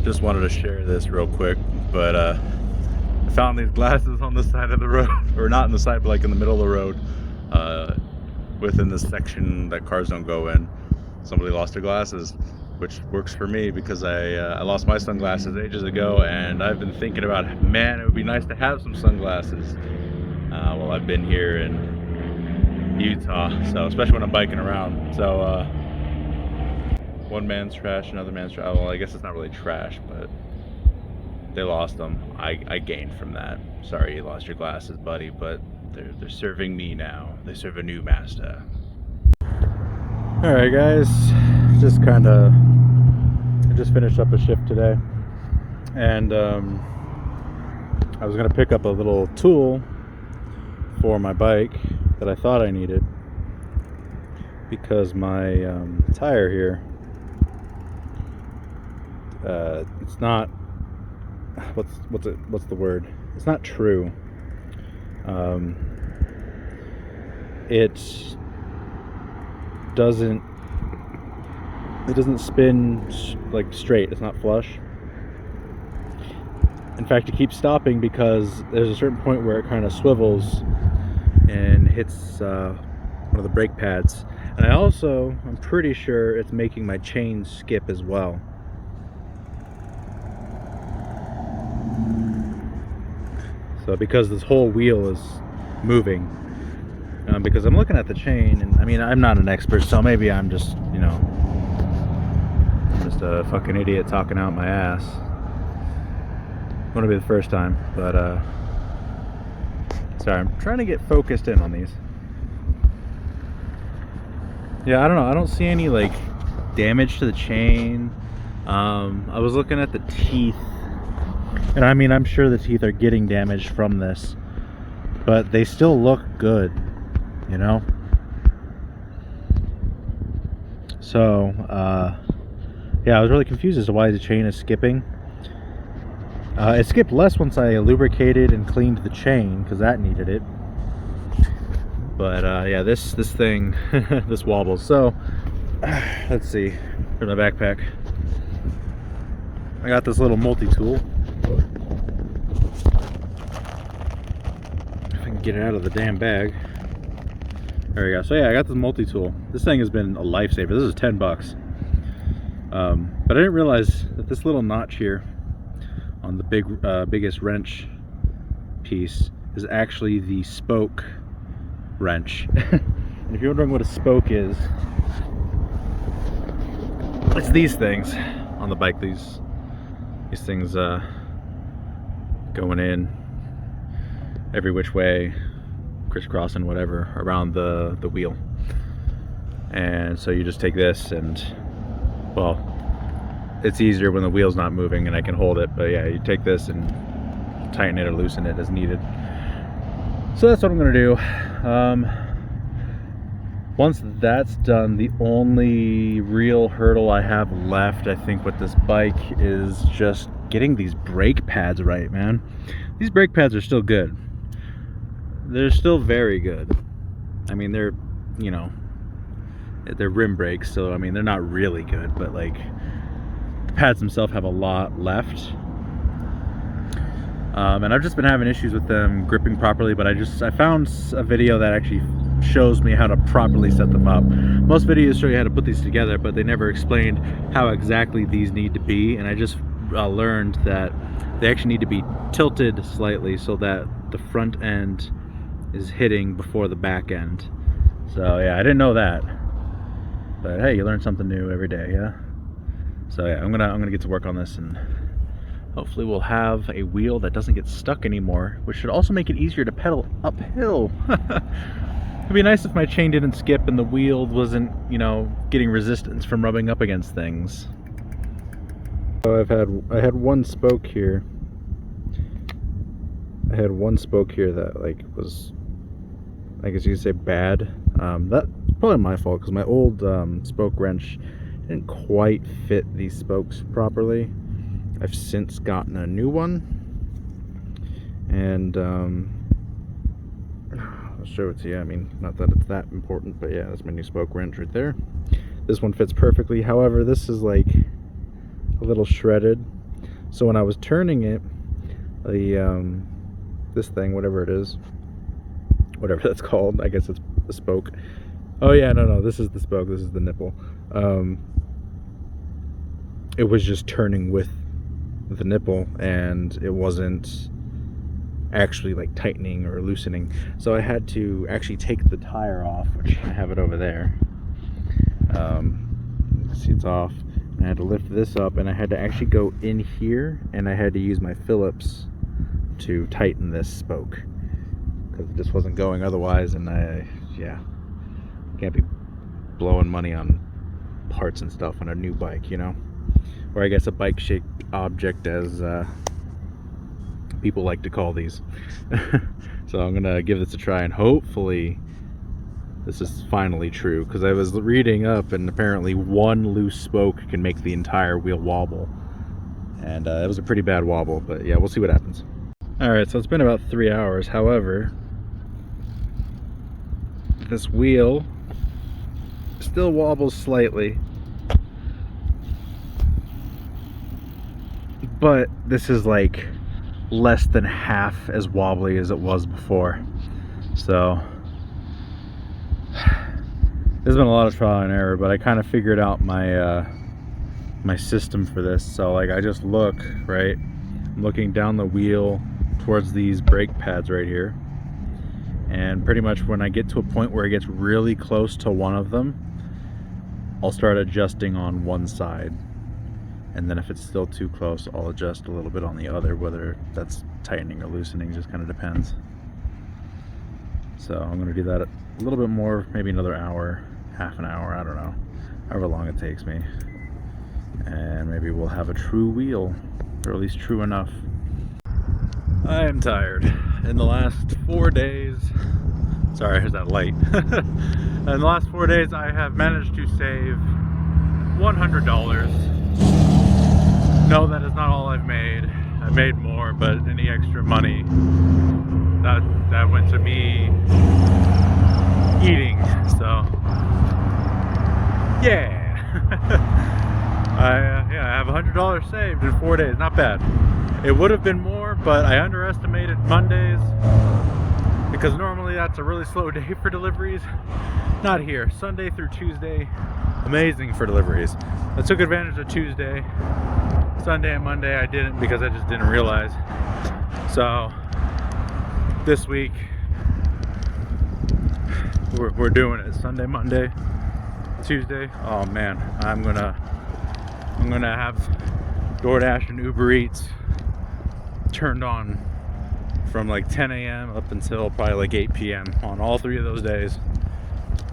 Just wanted to share this real quick, but I found these glasses on the side of the road, or not in the side, but like in the middle of the road, within this section that cars don't go in. Somebody lost their glasses, which works for me because I lost my sunglasses ages ago, and I've been thinking about, man, it would be nice to have some sunglasses while I've been here in Utah, so especially when I'm biking around. So one man's trash, another man's trash. Well, I guess it's not really trash, but they lost them. I gained from that. Sorry you lost your glasses, buddy, but they're serving me now. They serve a new master. Alright guys, I just finished up a shift today, and I was gonna pick up a little tool for my bike that I thought I needed, because my tire here, it's not, what's the word? It's not true. It doesn't spin like straight. It's not flush. In fact, it keeps stopping because there's a certain point where it kind of swivels and hits one of the brake pads. And I'm pretty sure it's making my chain skip as well. So because this whole wheel is moving, because I'm looking at the chain, and I mean, I'm not an expert, so maybe I'm just, just a fucking idiot talking out my ass. Wouldn't be the first time, but sorry, I'm trying to get focused in on these. Yeah, I don't know, I don't see any like damage to the chain. I was looking at the teeth, and I mean, I'm sure the teeth are getting damaged from this, but they still look good, So yeah, I was really confused as to why the chain is skipping. It skipped less once I lubricated and cleaned the chain, because that needed it. But yeah, this thing, this wobbles. So let's see. Here's my backpack. I got this little multi-tool. If I can get it out of the damn bag. There we go. So yeah, I got this multi-tool. This thing has been a lifesaver. This is 10 bucks. But I didn't realize that this little notch here on the biggest wrench piece is actually the spoke wrench. And if you're wondering what a spoke is, it's these things on the bike. These things going in every which way, crisscrossing whatever around the wheel. And so you just take this, and well, it's easier when the wheel's not moving and I can hold it, but yeah, you take this and tighten it or loosen it as needed. So that's what I'm gonna do. Once that's done, the only real hurdle I have left, I think, with this bike is just getting these brake pads right, man. These brake pads are still good. They're still very good. I mean, they're rim brakes, so I mean, they're not really good, but like, the pads themselves have a lot left. And I've just been having issues with them gripping properly, but I found a video that actually shows me how to properly set them up. Most videos show you how to put these together, but they never explained how exactly these need to be, and I just learned that they actually need to be tilted slightly so that the front end is hitting before the back end. So yeah, I didn't know that, but hey, you learn something new every day, yeah. So yeah, I'm gonna get to work on this, and hopefully we'll have a wheel that doesn't get stuck anymore, which should also make it easier to pedal uphill. It'd be nice if my chain didn't skip and the wheel wasn't, getting resistance from rubbing up against things. So I had one spoke here. I had one spoke here that like was, I guess you could say, bad. That's probably my fault, because my old spoke wrench didn't quite fit these spokes properly. I've since gotten a new one, and I'll show it to you. I mean, not that it's that important, but yeah, that's my new spoke wrench right there. This one fits perfectly. However, this is like a little shredded. So when I was turning it, the this thing, whatever it is, whatever that's called, I guess it's the spoke. Oh yeah, no, this is the spoke, this is the nipple. It was just turning with the nipple, and it wasn't actually like tightening or loosening. So I had to actually take the tire off, which I have it over there. See, it's off. And I had to lift this up, and I had to actually go in here, and I had to use my Phillips to tighten this spoke because it just wasn't going otherwise. And yeah, can't be blowing money on parts and stuff on a new bike, you know, or I guess a bike-shaped object, as people like to call these. So I'm gonna give this a try, and hopefully this is finally true, because I was reading up, and apparently one loose spoke can make the entire wheel wobble, and it was a pretty bad wobble, but yeah, we'll see what happens. Alright, so it's been about 3 hours. However, this wheel still wobbles slightly, but this is like less than half as wobbly as it was before. So there's been a lot of trial and error, but I kind of figured out my my system for this. So like, I just look, right, I'm looking down the wheel towards these brake pads right here, and pretty much when I get to a point where it gets really close to one of them, I'll start adjusting on one side, and then if it's still too close, I'll adjust a little bit on the other, whether that's tightening or loosening, just kind of depends. So I'm going to do that a little bit more, maybe another hour, half an hour, I don't know, however long it takes me, and maybe we'll have a true wheel, or at least true enough. I am tired. In the last 4 days, sorry, here's that light. In the last 4 days, I have managed to save $100. No, that is not all I've made. I've made more, but any extra money, that went to me eating. So yeah. I have $100 saved in 4 days. Not bad. It would have been more, but I underestimated Mondays, because normally that's a really slow day for deliveries. Not here. Sunday through Tuesday, amazing for deliveries. I took advantage of Tuesday. Sunday and Monday I didn't, because I just didn't realize. So this week we're doing it. Sunday, Monday, Tuesday. Oh man, I'm gonna have DoorDash and Uber Eats turned on from like 10 a.m. up until probably like 8 p.m. on all 3 of those days.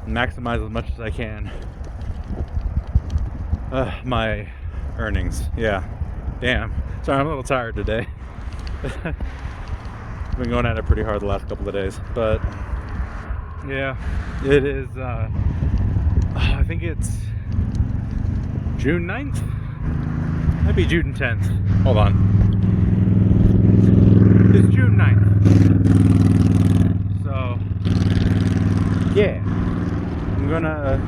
Maximize as much as I can my earnings. Yeah, damn. Sorry, I'm a little tired today. Been going at it pretty hard the last couple of days, but yeah, it is. I think it's June 9th. Might be June 10th. Hold on. It's June 9th. So yeah, I'm gonna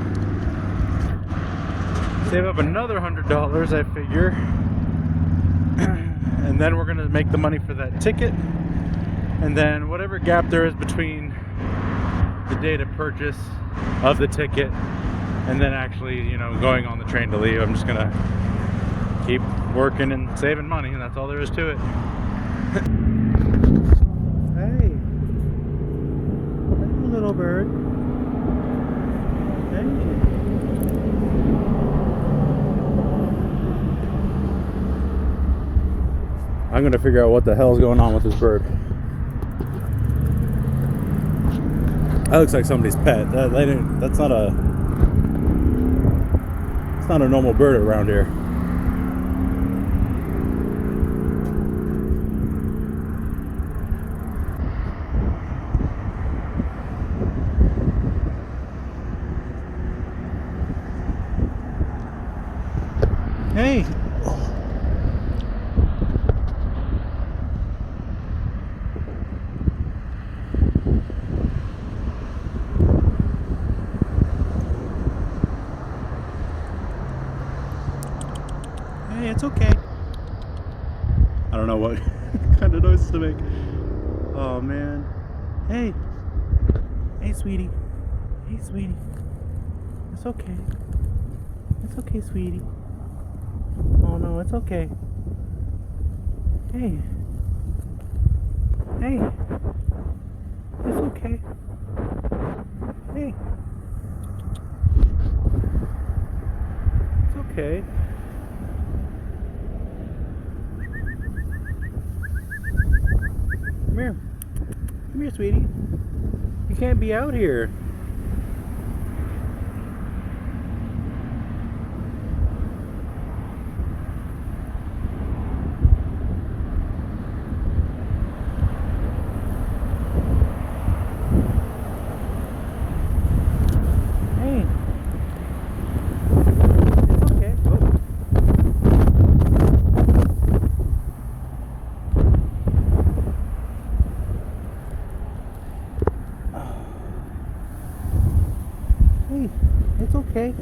save up another $100, I figure, and then we're gonna make the money for that ticket, and then whatever gap there is between the date of purchase of the ticket and then actually, you know, going on the train to leave, I'm just gonna keep working and saving money, and that's all there is to it. Hey, little bird. Hey. I'm gonna figure out what the hell's going on with this bird. That looks like somebody's pet. That's not a. It's not a normal bird around here. Hey. I don't know what kind of noises to make. Oh man. Hey. Hey, sweetie. Hey, sweetie. It's okay. It's okay, sweetie. Oh no, it's okay. Hey. Hey. It's okay. Hey. It's okay. Come here. Come here, sweetie. You can't be out here. Hey. It's okay. Oh. Hey, it's okay.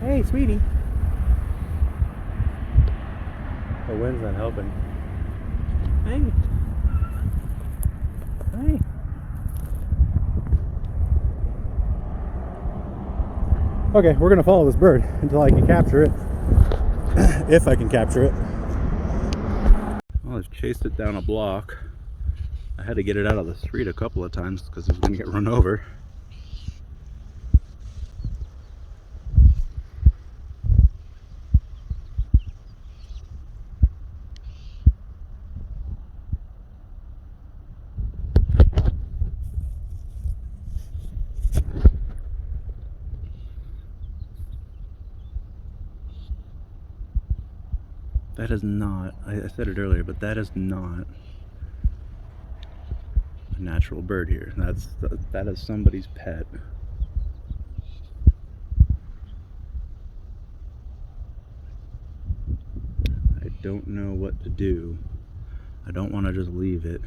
Hey, sweetie. The wind's not helping. Hey. Hey. Okay, we're gonna follow this bird until I can capture it. If I can capture it. Well, I've chased it down a block. I had to get it out of the street a couple of times because it was gonna get run over. That is not, I said it earlier, but that is not a natural bird here. That is somebody's pet. I don't know what to do. I don't want to just leave it.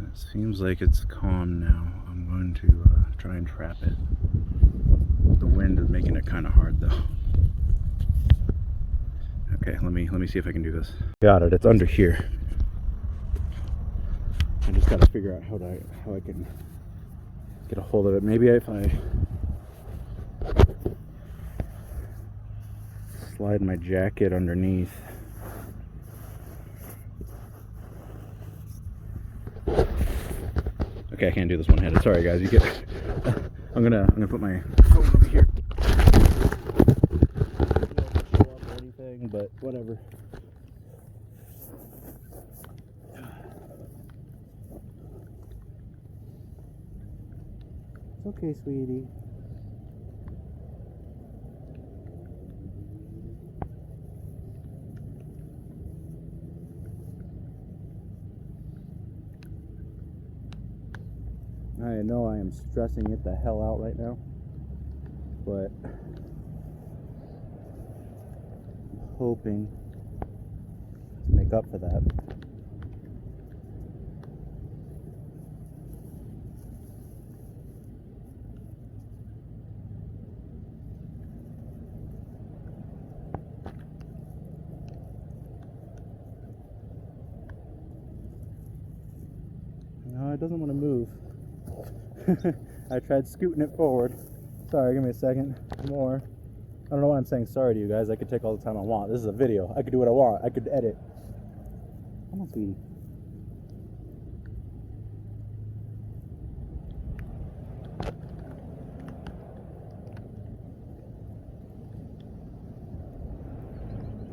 It seems like it's calm now. I'm going to try and trap it. The wind is making it kind of hard though. Okay, let me see if I can do this. Got it. It's under here. I just got to figure out how I can get a hold of it. Maybe if I slide my jacket underneath. Okay, I can't do this one-handed. Sorry, guys. You get. I'm gonna put my phone over here. Or anything, but whatever. It's okay, sweetie. I know I am stressing it the hell out right now, but I'm hoping to make up for that. No, it doesn't want to move. I tried scooting it forward. Sorry, give me a second. More. I don't know why I'm saying sorry to you guys. I could take all the time I want. This is a video. I could do what I want. I could edit. Come on, sweetie.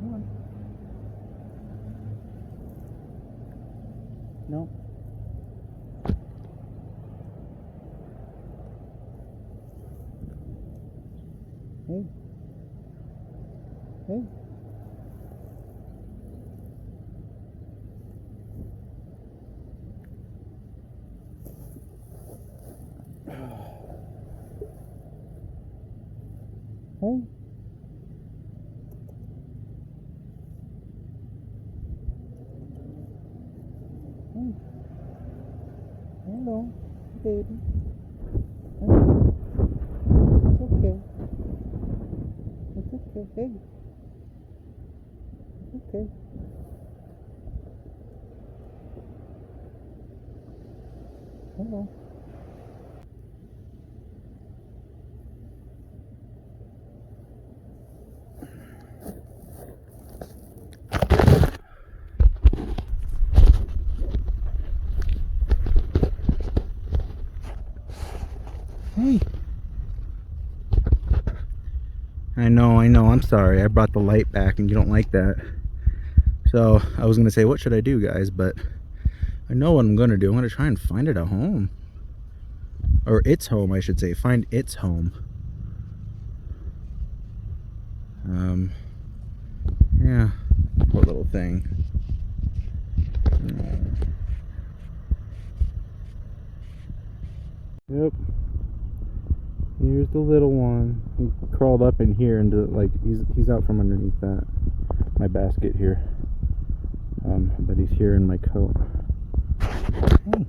Come on. No. Hey. Hey. Hey. Hey. Hello, baby. Hey. okay. Okay. Hello. Hey. I know, I'm sorry. I brought the light back and you don't like that. So I was gonna say, what should I do, guys? But I know what I'm gonna do. I'm gonna try and find it a home. Or its home, I should say. Find its home. Yeah. Poor little thing. Yep. Here's the little one. He crawled up in here and like he's out from underneath that my basket here. But he's here in my coat. Hey.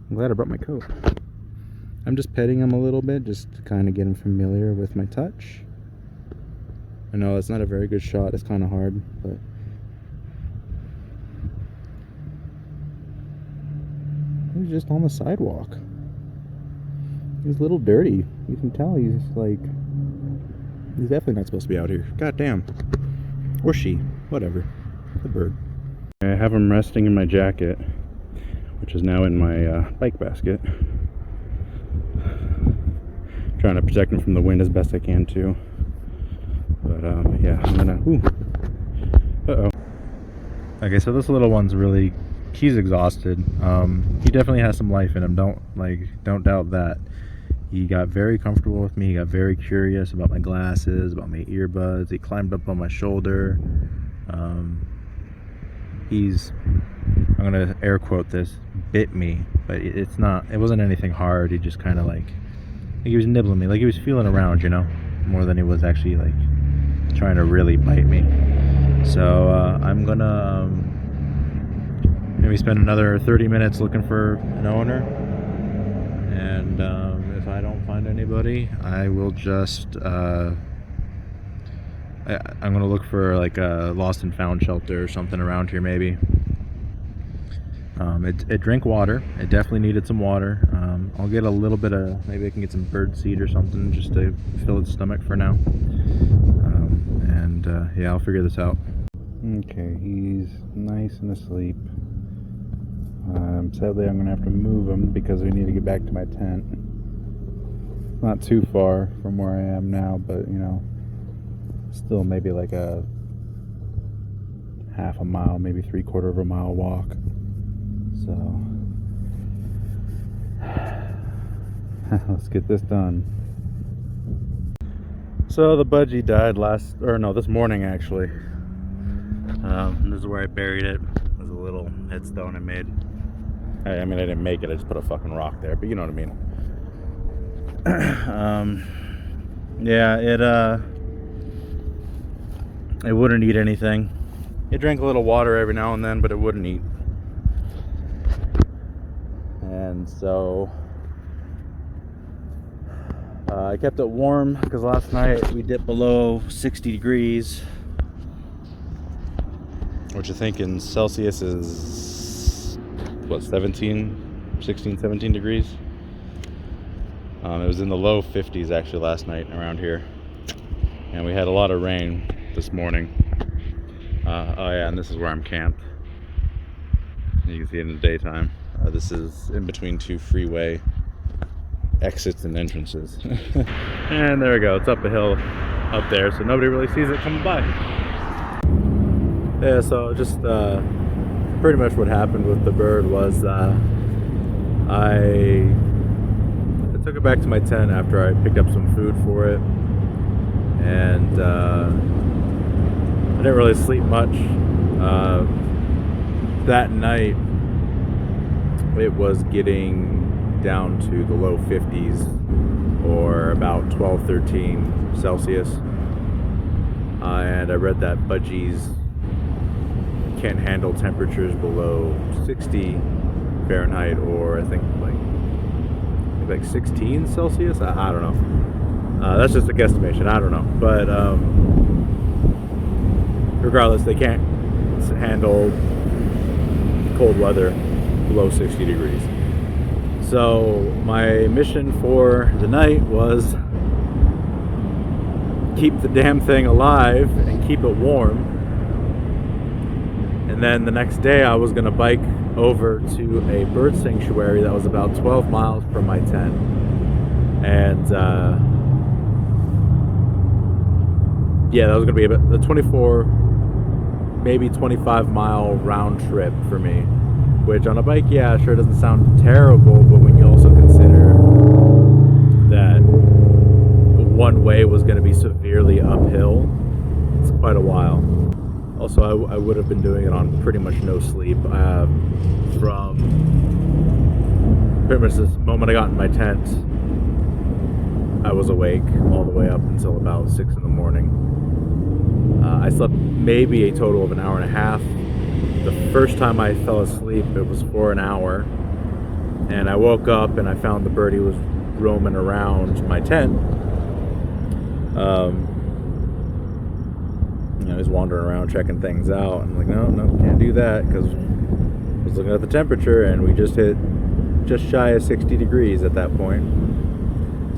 I'm glad I brought my coat. I'm just petting him a little bit, just to kind of get him familiar with my touch. I know it's not a very good shot. It's kind of hard, but he's just on the sidewalk. He's a little dirty. You can tell he's definitely not supposed to be out here. God damn. Or she. Whatever. The bird. I have him resting in my jacket, which is now in my bike basket. Trying to protect him from the wind as best I can too. But yeah, I'm gonna. Ooh. Uh-oh. Okay, so this little one's really, he's exhausted. He definitely has some life in him. Don't doubt that. He got very comfortable with me. He got very curious about my glasses, about my earbuds. He climbed up on my shoulder. I'm gonna air quote this, bit me, but it wasn't anything hard. He just kind of like he was nibbling me, like he was feeling around, you know, more than he was actually like trying to really bite me. So I'm gonna maybe spend another 30 minutes looking for an owner, and if I don't find anybody, I will just I'm gonna look for like a lost and found shelter or something around here maybe. It drank water. It definitely needed some water. I'll get a little bit of, maybe I can get some bird seed or something just to fill its stomach for now. Yeah, I'll figure this out. Okay, he's nice and asleep. Sadly, I'm gonna have to move him because we need to get back to my tent. Not too far from where I am now, but you know, still maybe like a half a mile, maybe 3/4 of a mile walk. So let's get this done. So the budgie died this morning actually. This is where I buried it. There's a little headstone I made. I mean, I didn't make it, I just put a fucking rock there, but you know what I mean. Yeah, it wouldn't eat anything. It drank a little water every now and then, but it wouldn't eat. And so I kept it warm because last night we dipped below 60 degrees, which I think in Celsius is what, 16, 17 degrees. It was in the low 50s actually last night around here, and we had a lot of rain this morning. Oh yeah, and this is where I'm camped. You can see it in the daytime. This is in between two freeway exits and entrances. And there we go, it's up a hill up there, so nobody really sees it coming by. Yeah, so just pretty much what happened with the bird was I took it back to my tent after I picked up some food for it, and I didn't really sleep much. That night it was getting down to the low 50s, or about 12-13 Celsius, and I read that budgies can't handle temperatures below 60 Fahrenheit, or I think like 16 Celsius. I don't know. That's just a guesstimation. I don't know, but regardless, they can't handle cold weather below 60 degrees. So my mission for the night was keep the damn thing alive and keep it warm. And then the next day I was going to bike over to a bird sanctuary that was about 12 miles from my tent. And yeah, that was going to be about a 24, maybe 25 mile round trip for me, which on a bike, yeah, sure doesn't sound terrible, but when you also consider that one way was going to be severely uphill, it's quite a while. Also, I would have been doing it on pretty much no sleep. From pretty much this moment I got in my tent, I was awake all the way up until about 6 in the morning. I slept maybe a total of an hour and a half. The first time I fell asleep, it was for an hour, and I woke up and I found the birdie was roaming around my tent. You know, he's wandering around checking things out. I'm like, no, can't do that, because I was looking at the temperature and we just hit just shy of 60 degrees at that point.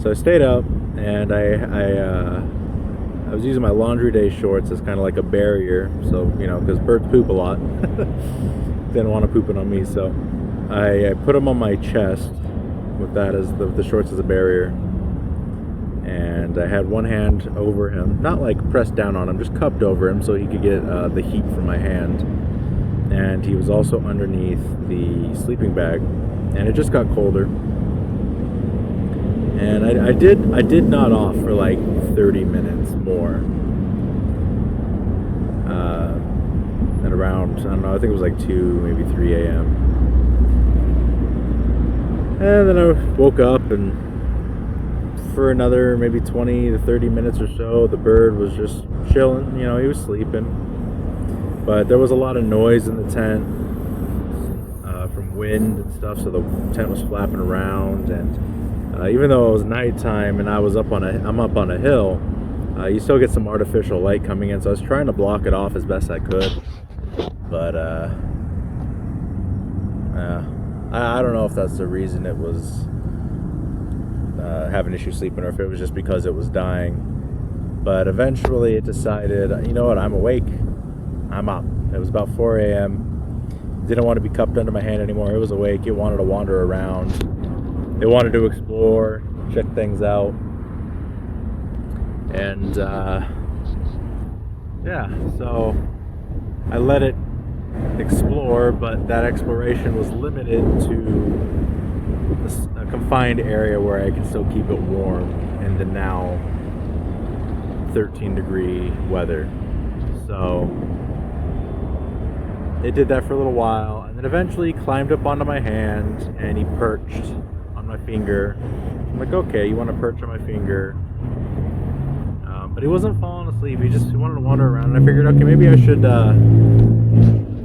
So I stayed up, and I was using my laundry day shorts as kind of like a barrier, so, you know, because birds poop a lot. Didn't want to poop it on me, so I put them on my chest with that as the shorts as a barrier. And I had one hand over him, not like pressed down on him, just cupped over him so he could get the heat from my hand. And he was also underneath the sleeping bag, and it just got colder. And I did nod off for like 30 minutes more. At around, I don't know, I think it was like 2, maybe 3 a.m. And then I woke up, and for another maybe 20 to 30 minutes or so, the bird was just chilling. You know, he was sleeping. But there was a lot of noise in the tent from wind and stuff, so the tent was flapping around. And even though it was nighttime and I'm up on a hill, you still get some artificial light coming in. So I was trying to block it off as best I could. But I don't know if that's the reason it was having issues sleeping, or if it was just because it was dying. But eventually it decided, you know what, I'm awake, I'm up. It was about 4 a.m. Didn't want to be cupped under my hand anymore. It was awake. It wanted to wander around. It wanted to explore, check things out. And yeah, so I let it explore, but that exploration was limited to a confined area where I can still keep it warm in the now 13-degree weather. So it did that for a little while, and then eventually climbed up onto my hand, and he perched on my finger. I'm like, okay, you want to perch on my finger? But he wasn't falling asleep. He wanted to wander around, and I figured, okay, maybe I should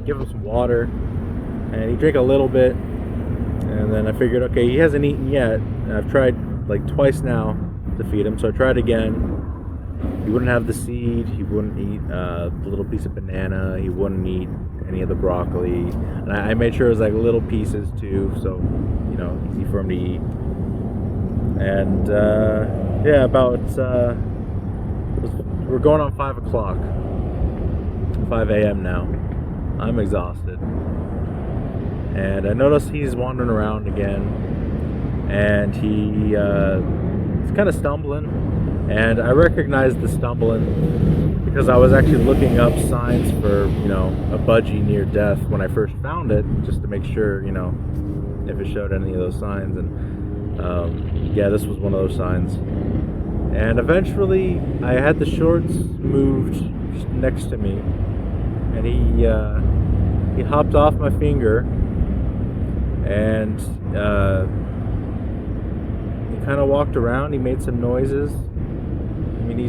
give him some water. And he drank a little bit, and then I figured, okay, he hasn't eaten yet. And I've tried like twice now to feed him, so I tried again. He wouldn't have the seed. He wouldn't eat the little piece of banana. He wouldn't eat any of the broccoli. And I made sure it was like little pieces too, so, you know, easy for him to eat. And yeah, about we're going on 5 o'clock, 5 a.m. now. I'm exhausted, and I notice he's wandering around again, and he's kind of stumbling, and I recognized the stumbling because I was actually looking up signs for, you know, a budgie near death when I first found it, just to make sure, you know, if it showed any of those signs. And yeah, this was one of those signs. And eventually I had the shorts moved just next to me, and he hopped off my finger, and he kind of walked around. He made some noises. I mean, he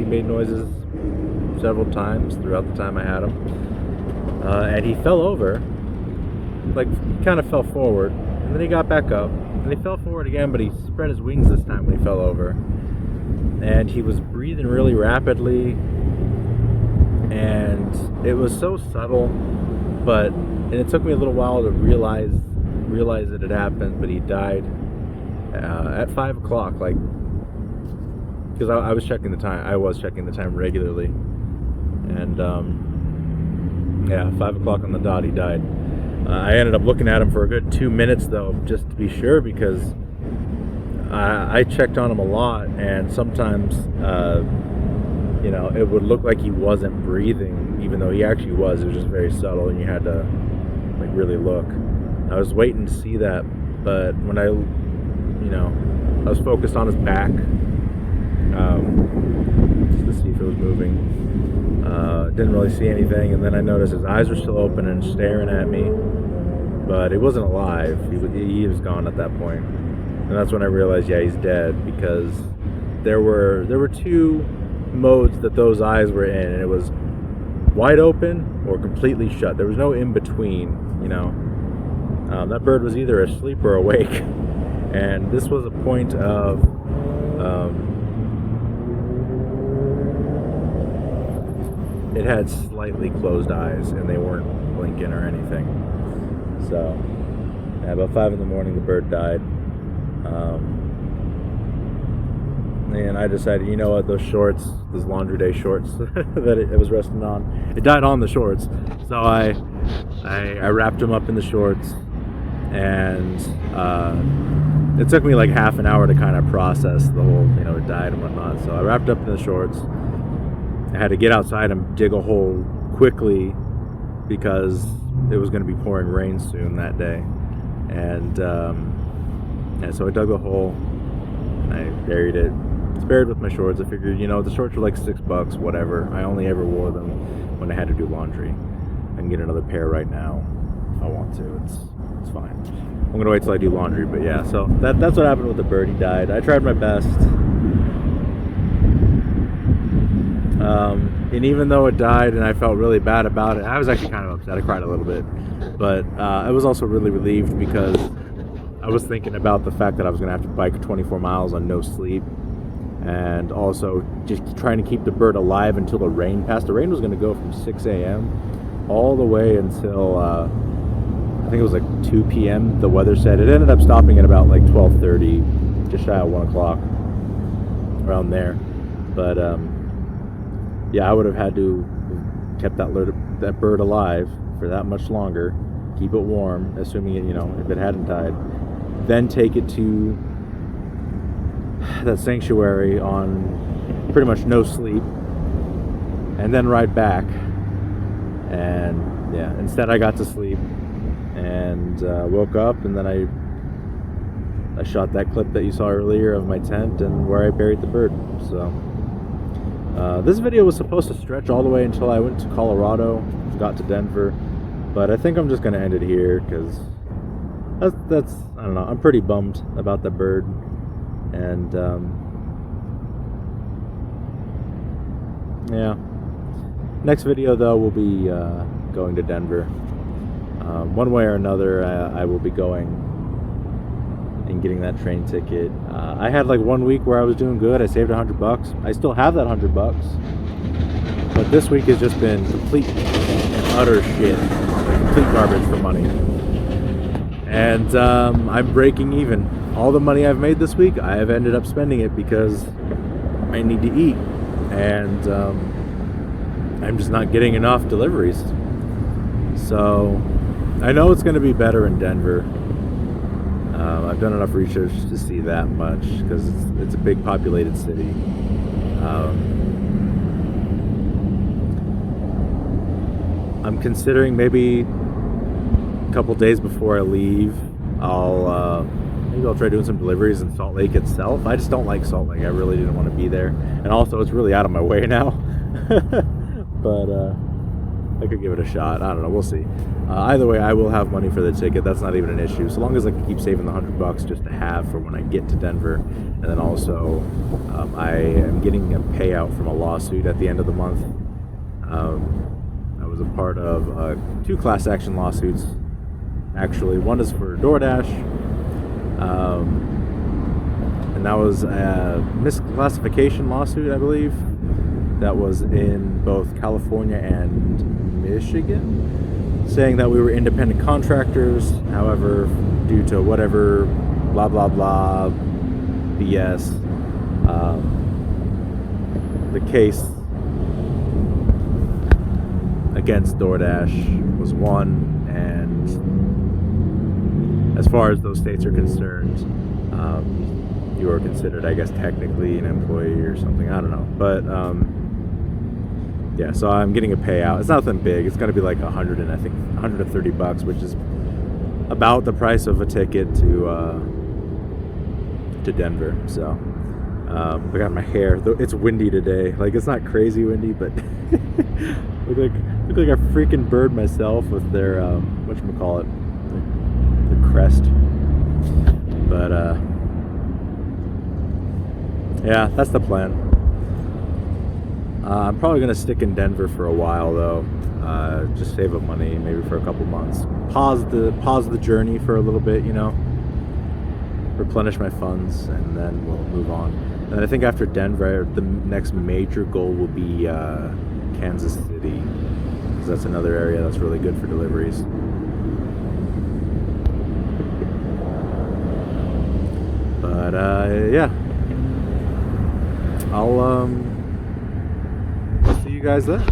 made noises several times throughout the time I had him, and he fell over. Like, he kind of fell forward, and then he got back up, and he fell forward again, but he spread his wings this time when he fell over. And he was breathing really rapidly. and it was so subtle, and it took me a little while to realize it had happened. But he died at 5 o'clock, like, because I was checking the time. I was checking the time regularly, and yeah, 5 o'clock on the dot, he died. I ended up looking at him for a good 2 minutes though, just to be sure, because I checked on him a lot, and sometimes you know, it would look like he wasn't breathing, even though he actually was. It was just very subtle, and you had to like really look. I was waiting to see that, but when I was focused on his back, just to see if it was moving. Didn't really see anything, and then I noticed his eyes were still open and staring at me, but he wasn't alive. He was gone at that point, and that's when I realized, yeah, he's dead, because there were two modes that those eyes were in, and it was wide open or completely shut. There was no in between, you know. That bird was either asleep or awake, and this was a point of it had slightly closed eyes, and they weren't blinking or anything. So yeah, about 5 in the morning the bird died. And I decided, you know what, those laundry day shorts that it was resting on, it died on the shorts. So I wrapped them up in the shorts, and it took me like half an hour to kind of process the whole, you know, it died and whatnot. So I wrapped up in the shorts. I had to get outside and dig a hole quickly, because it was going to be pouring rain soon that day. And so I dug a hole, and I buried it. It's buried with my shorts. I figured, you know, the shorts were like $6, whatever. I only ever wore them when I had to do laundry. I can get another pair right now if I want to. It's fine. I'm gonna wait till I do laundry. But yeah, so that's what happened with the bird. He died. I tried my best. And even though it died and I felt really bad about it, I was actually kind of upset. I cried a little bit, but I was also really relieved, because I was thinking about the fact that I was going to have to bike 24 miles on no sleep, and also just trying to keep the bird alive until the rain passed. The rain was going to go from 6 a.m. all the way until I think it was like 2 p.m. the weather said. It ended up stopping at about like 12:30, just shy of 1 o'clock, around there. But yeah, I would have had to kept that bird alive for that much longer, keep it warm, assuming it, you know, if it hadn't died, then take it to that sanctuary on pretty much no sleep, and then ride back. And yeah, instead I got to sleep and woke up, and then I shot that clip that you saw earlier of my tent and where I buried the bird. So this video was supposed to stretch all the way until I went to Colorado, got to Denver, but I think I'm just going to end it here, because that's I don't know, I'm pretty bummed about the bird. And yeah, next video though will be going to Denver. One way or another, I will be going and getting that train ticket. I had like 1 week where I was doing good. I saved $100. I still have that $100, but this week has just been complete and utter shit, complete garbage for money. And I'm breaking even. All the money I've made this week, I have ended up spending it because I need to eat, and I'm just not getting enough deliveries. So I know it's going to be better in Denver. I've done enough research to see that much, because it's a big populated city. I'm considering maybe a couple days before I leave, maybe I'll try doing some deliveries in Salt Lake itself. I just don't like Salt Lake. I really didn't want to be there, and also it's really out of my way now. But I could give it a shot. I don't know. We'll see. Either way, I will have money for the ticket. That's not even an issue, so long as I can keep saving the $100 just to have for when I get to Denver. And then also, I am getting a payout from a lawsuit at the end of the month. I was a part of 2 class action lawsuits. Actually, one is for DoorDash, and that was a misclassification lawsuit, I believe. that was in both California and Michigan, saying that we were independent contractors. However, due to whatever blah blah blah BS, the case against DoorDash was won, and as far as those states are concerned, you are considered, I guess, technically an employee or something. I don't know, but yeah. So I'm getting a payout. It's nothing big. It's going to be like $130, which is about the price of a ticket to Denver. So I got my hair. It's windy today. Like, it's not crazy windy, but look like a freaking bird myself with their whatchamacallit, the crest. But yeah, that's the plan. I'm probably gonna stick in Denver for a while though. Just save up money, maybe for a couple months. Pause the journey for a little bit, you know. Replenish my funds, and then we'll move on. And I think after Denver, the next major goal will be Kansas City, because that's another area that's really good for deliveries. But yeah, I'll see you guys then.